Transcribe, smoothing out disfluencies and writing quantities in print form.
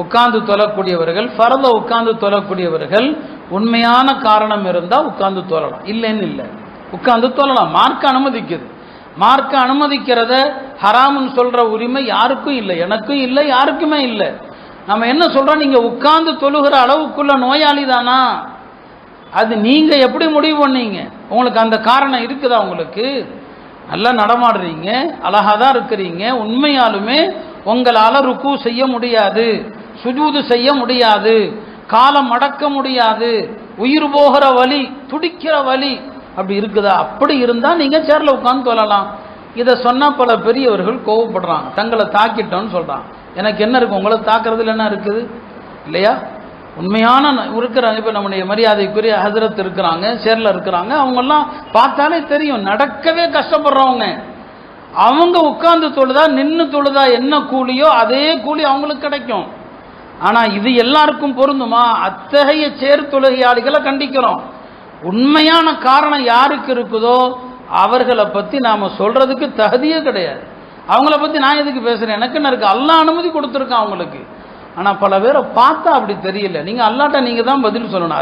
உட்கார்ந்து தொழக்கூடியவர்கள், ஃபர்த உட்கார்ந்து தொழக்கூடியவர்கள் உண்மையான காரணம் இருந்தால் உட்கார்ந்து தொழலாம், இல்லைன்னு இல்லை, உட்கார்ந்து தொழலாம். மார்க்க அனுமதிக்குது. மார்க்க அனுமதிக்கிறத ஹராம்னு சொல்ற உரிமை யாருக்கும் இல்லை, எனக்கும் இல்லை, யாருக்குமே இல்லை. நம்ம என்ன சொல்றோம், நீங்க உட்கார்ந்து தொழுகிற அளவுக்குள்ள நோயாளி தானா, அது நீங்க எப்படி முடிவு பண்ணீங்க? உங்களுக்கு அந்த காரணம் இருக்குதா? உங்களுக்கு நல்லா நடமாடுறீங்க, அழகா தான் இருக்கிறீங்க, உண்மையாலுமே உங்களால் ருக்கு செய்ய முடியாது, சுஜூது செய்ய முடியாது, காலம் அடக்க முடியாது, உயிர் போகிற வலி, துடிக்கிற வலி அப்படி இருக்குதா? அப்படி இருந்தா நீங்க சேர்ல உட்கார்ந்து தொழலாம். இதை சொன்னா பல பெரியவர்கள் கோவப்படுறாங்க, தங்களை தாக்கிட்டோன்னு சொல்றாங்க. எனக்கு என்ன இருக்கு, உங்களை தாக்குறதுல என்ன இருக்குது இல்லையா? உண்மையான இருக்கிறாங்க. இப்போ நம்முடைய மரியாதைக்குரிய ஹசரத் இருக்கிறாங்க, சேர்ல இருக்கிறாங்க, அவங்கெல்லாம் பார்த்தாலே தெரியும் நடக்கவே கஷ்டப்படுறவங்க. அவங்க உட்கார்ந்து தொழுதா நின்று தொழுதா என்ன கூலியோ அதே கூலி அவங்களுக்கு கிடைக்கும். ஆனா இது எல்லாருக்கும் பொருந்துமா? அத்தகைய சேர் தொழுகையாளிகளை கண்டிக்கிறோம். உண்மையான காரணம் யாருக்கு இருக்குதோ அவர்களை பத்தி நாம சொல்றதுக்கு தகுதியே கிடையாது. அவங்கள பத்தி நான் எதுக்கு பேசுறேன்? எனக்கு என்ன இருக்கு? அல்லாஹ் அனுமதி கொடுத்துருக்கான் அவங்களுக்கு. ஆனா பல பேரை பார்த்தா அப்படி தெரியல. நீங்க அல்லாட்ட நீங்க தான் பதில் சொல்லணும்.